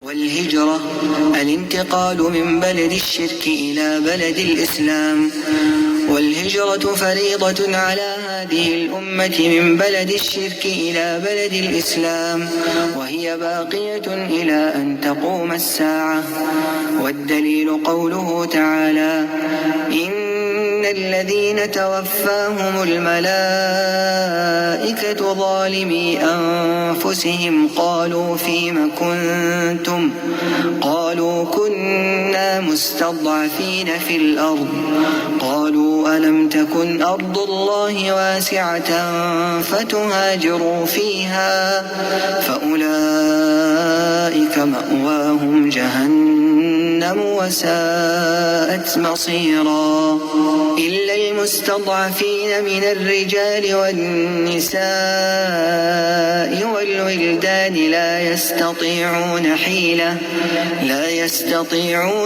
والهجرة الانتقال من بلد الشرك إلى بلد الإسلام. والهجرة فريضة على هذه الأمة من بلد الشرك إلى بلد الإسلام، وهي باقية إلى أن تقوم الساعة. والدليل قوله تعالى: إن الذين توفاهم الملائكة ظالمي أنفسهم قالوا فيم كنتم؟ قالوا كنا مستضعفين في الأرض. قالوا ألم تكن أرض الله واسعة فتهاجروا فيها فأولئك مأواهم جهنم وساءت مصيرا. إلا المستضعفين من الرجال والنساء والولدان لا يستطيعون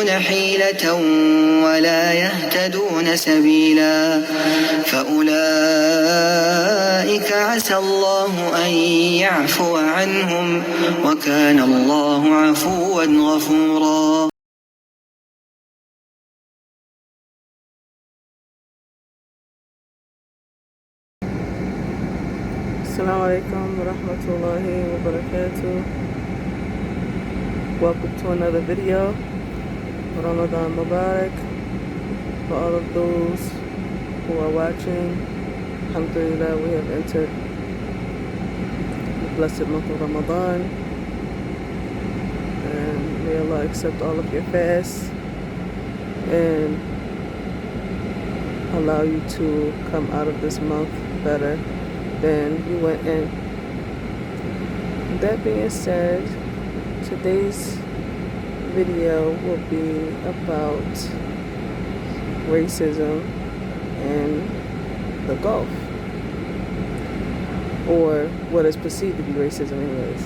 حيلة ولا يهتدون سبيلا، فأولئك عسى الله أن يعفو عنهم، وكان الله عفوا غفورا. Assalamu alaikum wa rahmatullahi wa barakatuh. Welcome to another video. Ramadan Mubarak. For all of those who are watching, alhamdulillah, we have entered the blessed month of Ramadan, and may Allah accept all of your fasts and allow you to come out of this month better than you went in. That being said, today's video will be about racism in the Gulf, or what is perceived to be racism anyways.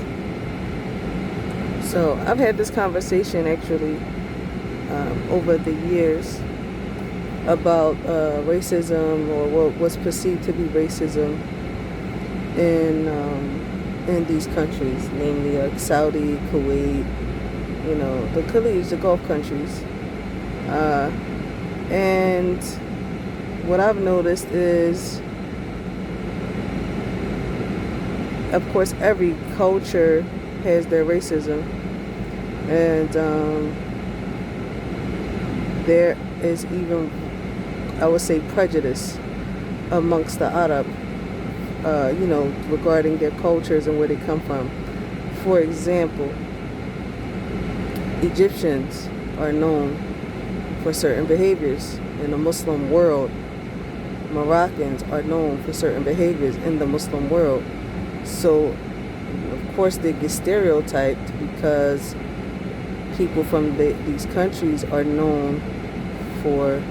So I've had this conversation actually over the years about racism, or what was perceived to be racism in these countries, namely like Saudi, Kuwait, the Khalij, the Gulf countries. And what I've noticed is, of course, every culture has their racism, and there is even, I would say, prejudice amongst the Arab, regarding their cultures and where they come from. For example, Egyptians are known for certain behaviors in the Muslim world. Moroccans are known for certain behaviors in the Muslim world. So, of course, they get stereotyped because people from these countries are known for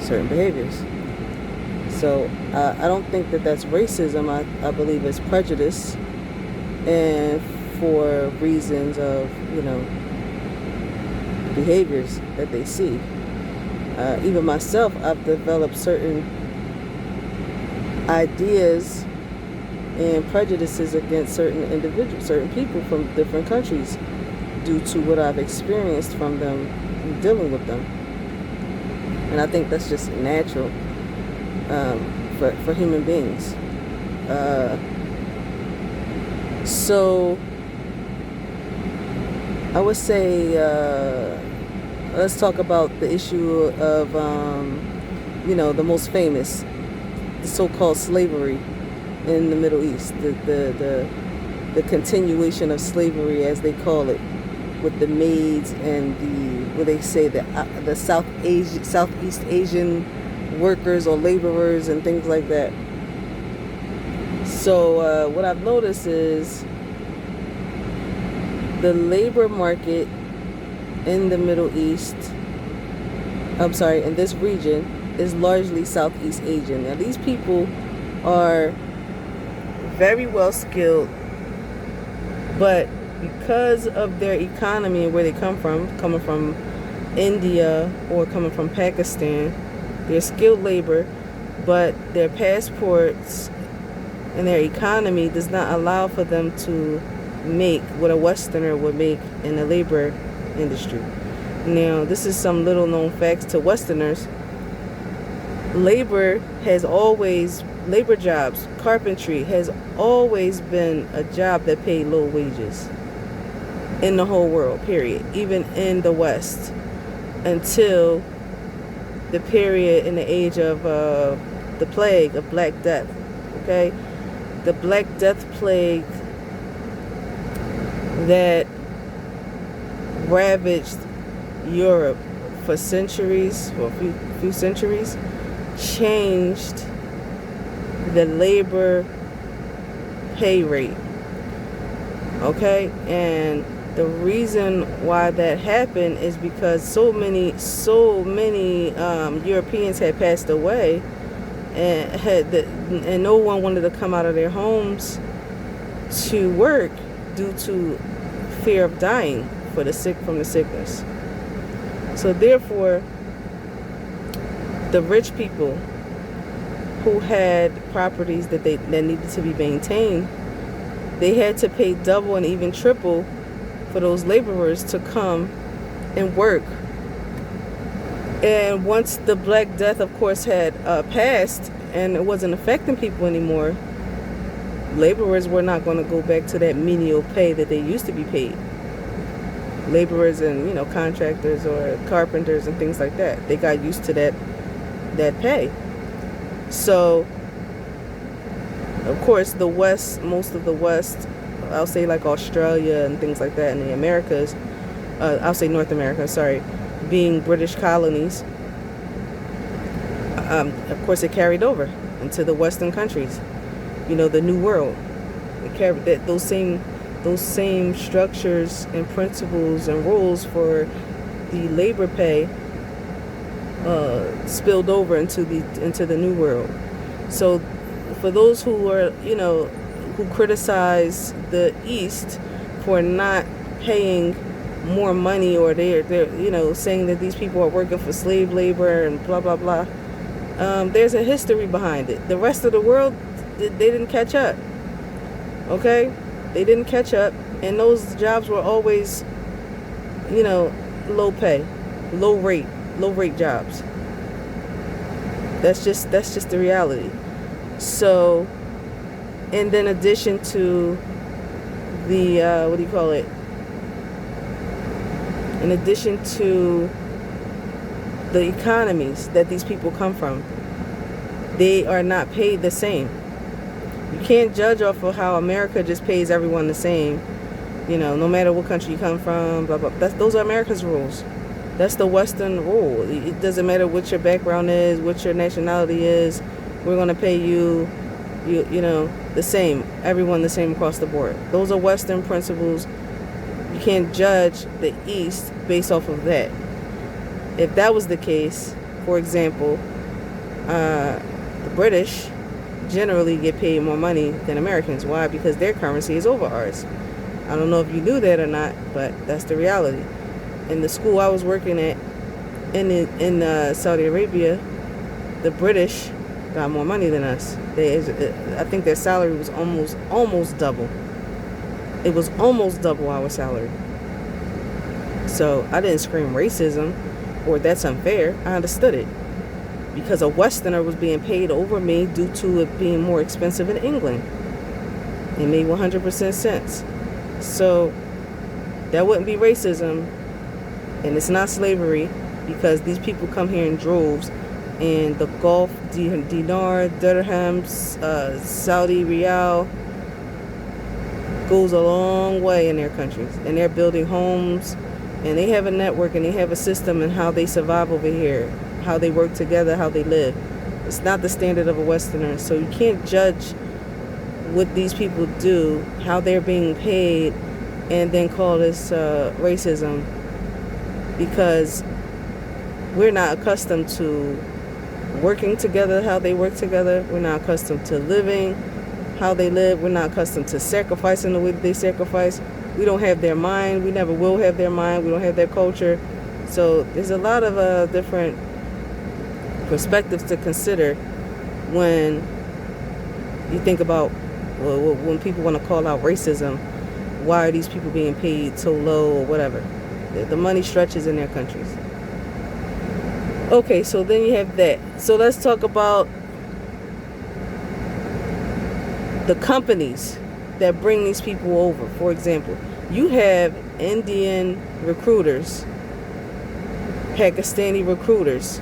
certain behaviors. So I don't think that that's racism. I believe it's prejudice, and for reasons of, behaviors that they see. Even myself, I've developed certain ideas and prejudices against certain individuals, certain people from different countries, due to what I've experienced from them dealing with them. And I think that's just natural for human beings. So I would say, let's talk about the issue of, the most famous, the so-called slavery in the Middle East, the continuation of slavery, as they call it, with the maids and the Southeast Asian workers or laborers and things like that. So what I've noticed is the labor market in the Middle East, in this region, is largely Southeast Asian. Now, these people are very well skilled, but because of their economy and where they come from, coming from India or coming from Pakistan, they're skilled labor, but their passports and their economy does not allow for them to make what a Westerner would make in the labor industry. Now, this is some little known facts to Westerners. Labor jobs, carpentry has always been a job that paid low wages in the whole world, period, even in the West, until the period in the age of the plague of Black Death. Okay, the Black Death plague that ravaged Europe for centuries, or a few centuries, changed the labor pay rate. Okay, and the reason why that happened is because so many Europeans had passed away, and no one wanted to come out of their homes to work due to fear of dying from the sickness. So therefore, the rich people who had properties that needed to be maintained, they had to pay double and even triple for those laborers to come and work. And once the Black Death, of course, had passed and it wasn't affecting people anymore, laborers were not going to go back to that menial pay that they used to be paid. Laborers and, contractors or carpenters and things like that, they got used to that pay. So, of course, the West, most of the West, I'll say like Australia and things like that in the Americas, I'll say North America, sorry, being British colonies, of course it carried over into the Western countries, the New World. It carried those same structures and principles and rules for the labor pay spilled over into the New World. So for those who are, who criticize the East for not paying more money, or they're saying that these people are working for slave labor and blah blah blah, there's a history behind it. The rest of the world, they didn't catch up. Okay, they didn't catch up, and those jobs were always, low pay, low rate jobs. That's just the reality. So, and then in addition to the in addition to the economies that these people come from, they are not paid the same. You can't judge off of how America just pays everyone the same, no matter what country you come from, blah blah. Those are America's rules. That's the Western rule. It doesn't matter what your background is, what your nationality is. We're going to pay you the same. Everyone the same across the board. Those are Western principles. You can't judge the East based off of that. If that was the case, for example, the British generally get paid more money than Americans. Why? Because their currency is over ours. I don't know if you knew that or not, but that's the reality. In the school I was working at in Saudi Arabia, the British got more money than us. I think their salary was almost double. It was almost double our salary. So I didn't scream racism or that's unfair. I understood it, because a Westerner was being paid over me due to it being more expensive in England. It made 100% sense. So that wouldn't be racism, and it's not slavery, because these people come here in droves, and the Gulf dinar, dirhams, Saudi riyal goes a long way in their countries, and they're building homes, and they have a network, and they have a system in how they survive over here, how they work together, how they live. It's not the standard of a Westerner. So you can't judge what these people do, how they're being paid, and then call this racism, because we're not accustomed to working together how they work together. We're not accustomed to living how they live. We're not accustomed to sacrificing the way that they sacrifice. We don't have their mind. We never will have their mind. We don't have their culture. So there's a lot of different perspectives to consider when you think about, well, when people want to call out racism, why are these people being paid so low or whatever. The money stretches in their countries. Okay, so then you have that. So let's talk about the companies that bring these people over. For example, you have Indian recruiters, Pakistani recruiters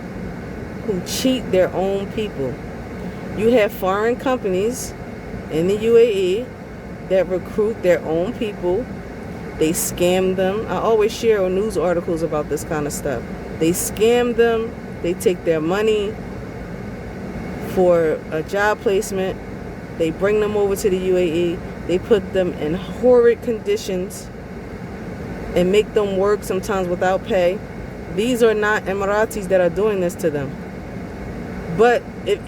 who cheat their own people. You have foreign companies in the UAE that recruit their own people. They scam them. I always share news articles about this kind of stuff. They scam them. They take their money for a job placement. They bring them over to the UAE. They put them in horrid conditions and make them work sometimes without pay. These are not Emiratis that are doing this to them. But if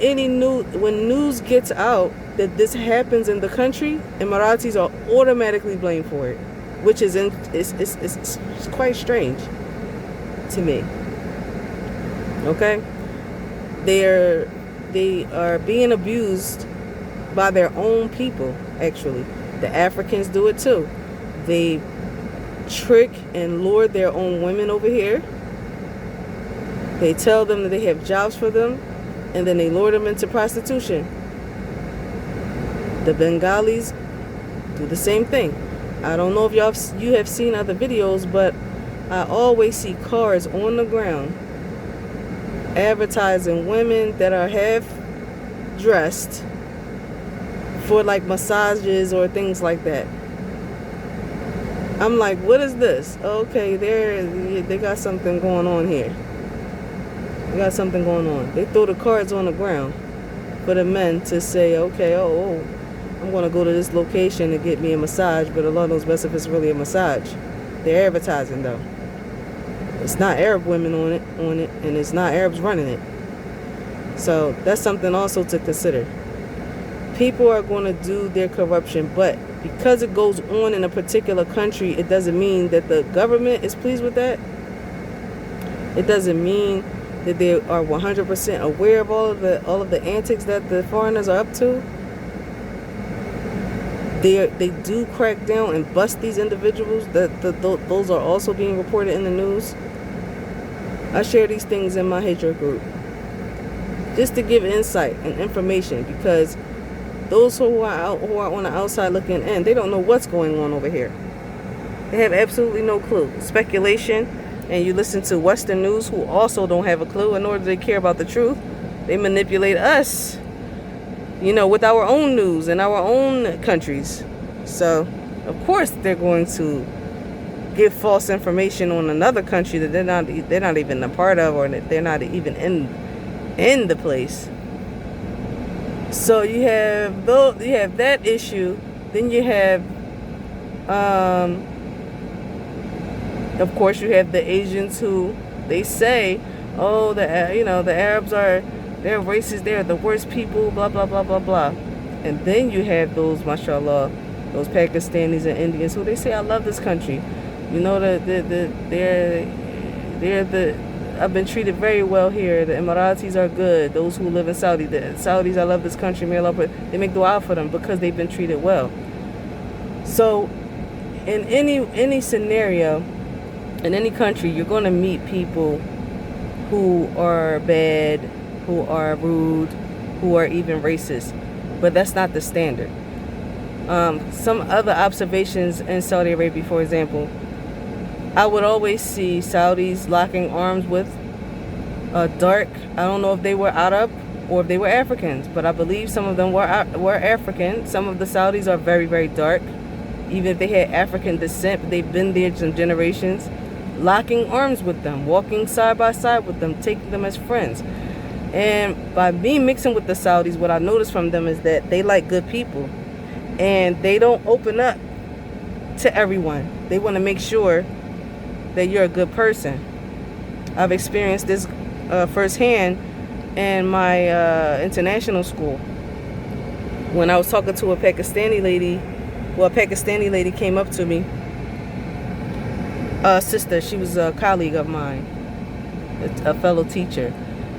when news gets out that this happens in the country, Emiratis are automatically blamed for it, which is it's quite strange to me. Okay, they are being abused by their own people. Actually, the Africans do it too. They trick and lure their own women over here. They tell them that they have jobs for them, and then they lure them into prostitution. The Bengalis do the same thing. I don't know if you have seen other videos, but I always see cars on the ground advertising women that are half dressed for like massages or things like that. I'm like, what is this? Okay, they got something going on here. They got something going on. They throw the cards on the ground for the men to say, okay, I'm going to go to this location and get me a massage, but Allah knows best if it's really a massage. They're advertising though. It's not Arab women on it, and it's not Arabs running it. So that's something also to consider. People are going to do their corruption, but because it goes on in a particular country, it doesn't mean that the government is pleased with that. It doesn't mean that they are 100% aware of all of the antics that the foreigners are up to. They do crack down and bust these individuals. Those are also being reported in the news. I share these things in my Hijrah group just to give insight and information, because those who are on the outside looking in, they don't know what's going on over here. They have absolutely no clue. Speculation, and you listen to Western news, who also don't have a clue, nor do they care about the truth. They manipulate us, with our own news in our own countries. So, of course, they're going to give false information on another country that they're not even a part of, or that they're not even in the place. So you have that issue. Then you have, of course, you have the Asians who they say, the Arabs they're racist, they're the worst people, blah blah blah blah blah. And then you have those, mashallah, those Pakistanis and Indians who they say, I love this country. I've been treated very well here. The Emiratis are good. Those who live in Saudi, the Saudis, I love this country. May Allah, they make dua for them because they've been treated well. So, in any scenario, in any country, you're going to meet people who are bad, who are rude, who are even racist. But that's not the standard. Some other observations in Saudi Arabia, for example, I would always see Saudis locking arms with dark. I don't know if they were Arab or if they were Africans, but I believe some of them were African. Some of the Saudis are very, very dark. Even if they had African descent, they've been there some generations. Locking arms with them, walking side by side with them, taking them as friends. And by me mixing with the Saudis, what I noticed from them is that they like good people. And they don't open up to everyone. They want to make sure that you're a good person. I've experienced this firsthand in my international school. When I was talking to a Pakistani lady, a Pakistani lady came up to me, a sister, she was a colleague of mine, a fellow teacher.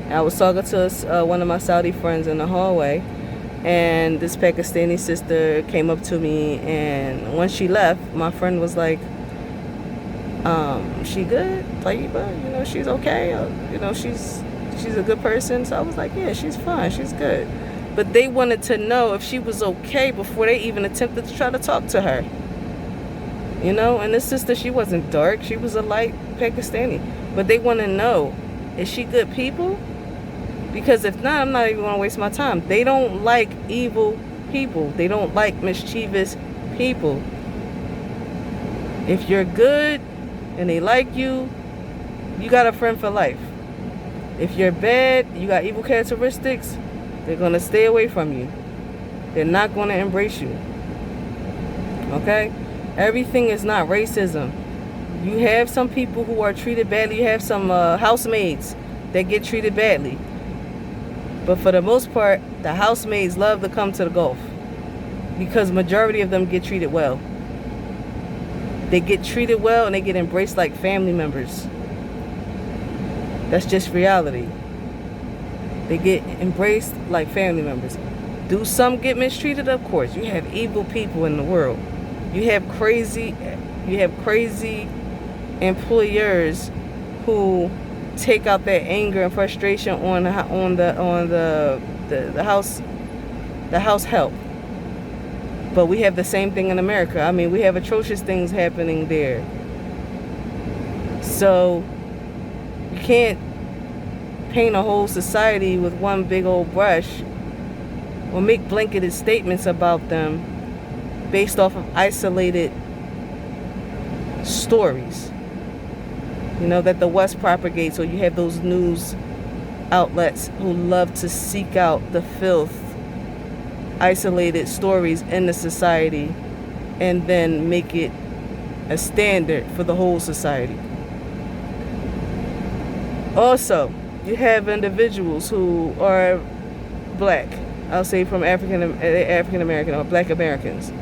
And I was talking to one of my Saudi friends in the hallway, And this Pakistani sister came up to me, and once she left, my friend was like, she good? Tayyiba? She's okay? She's a good person? So I was like, yeah, she's fine, she's good. But they wanted to know if she was okay before they even attempted to try to talk to her. And this sister, she wasn't dark, she was a light Pakistani. But they want to know, is she good people? Because if not, I'm not even going to waste my time. They don't like evil people. They don't like mischievous people. If you're good and they like you, you got a friend for life. If you're bad, you got evil characteristics, they're going to stay away from you. They're not going to embrace you. Okay? Everything is not racism. You have some people who are treated badly. You have some housemaids that get treated badly. But for the most part, the housemaids love to come to the Gulf because majority of them get treated well. They get treated well and they get embraced like family members. That's just reality. They get embraced like family members. Do some get mistreated? Of course. You have evil people in the world. You have crazy employers who take out their anger and frustration on the house help. But we have the same thing in America. I mean, we have atrocious things happening there. So you can't paint a whole society with one big old brush or make blanketed statements about them based off of isolated stories, that the West propagates. Or you have those news outlets who love to seek out the filth, isolated stories in the society, and then make it a standard for the whole society. Also, you have individuals who are black, I'll say from African American or black Americans.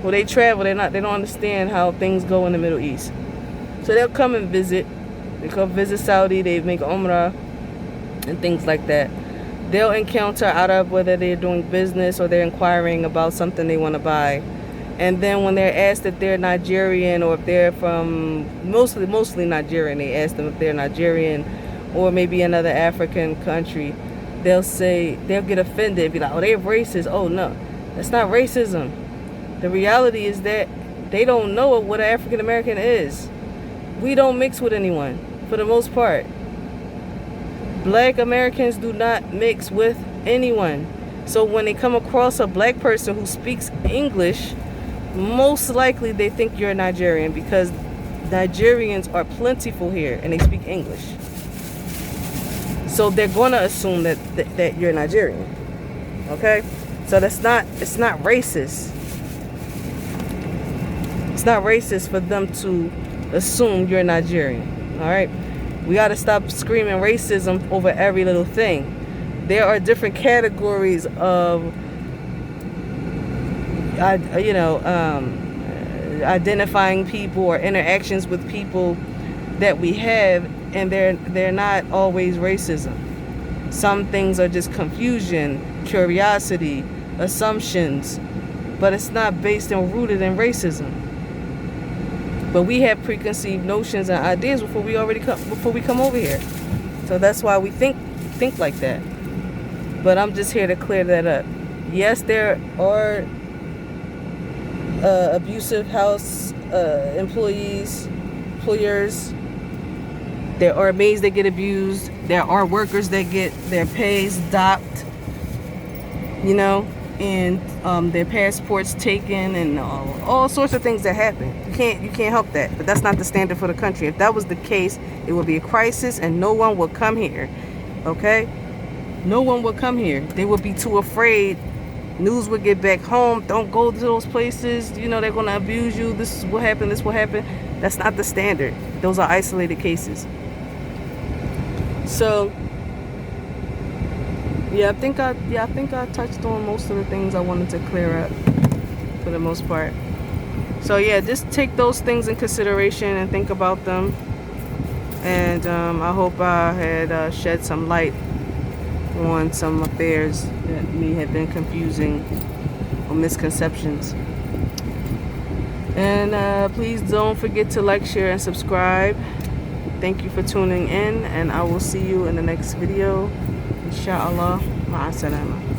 Well, they travel, they don't understand how things go in the Middle East. So they'll come and visit. They come visit Saudi, they make Umrah and things like that. They'll encounter Arab, whether they're doing business or they're inquiring about something they want to buy. And then when they're asked if they're Nigerian or if they're from, mostly Nigerian, they ask them if they're Nigerian or maybe another African country, they'll get offended, be like, oh, they're racist. Oh, no, that's not racism. The reality is that they don't know what an African American is. We don't mix with anyone, for the most part. Black Americans do not mix with anyone. So when they come across a black person who speaks English, most likely they think you're a Nigerian, because Nigerians are plentiful here and they speak English. So they're gonna assume that you're Nigerian. Okay? So it's not racist. It's not racist for them to assume you're Nigerian. Alright? We gotta stop screaming racism over every little thing. There are different categories of identifying people or interactions with people that we have, and they're not always racism. Some things are just confusion, curiosity, assumptions, but it's not based and rooted in racism. But we have preconceived notions and ideas before we come over here. So that's why we think like that. But I'm just here to clear that up. Yes, there are abusive house employers. There are maids that get abused. There are workers that get their pays docked, and their passports taken, and all sorts of things that happen. You can't help that. But that's not the standard for the country. If that was the case, it would be a crisis, and no one would come here. Okay? No one would come here. They would be too afraid. News would get back home. Don't go to those places. They're going to abuse you. This is what happened. This will happen. That's not the standard. Those are isolated cases. So, I think I touched on most of the things I wanted to clear up for the most part. So just take those things in consideration and think about them. And I hope I had shed some light on some affairs that may have been confusing or misconceptions. And please don't forget to like, share, and subscribe. Thank you for tuning in, and I will see you in the next video. Inshallah. Ma'asalama.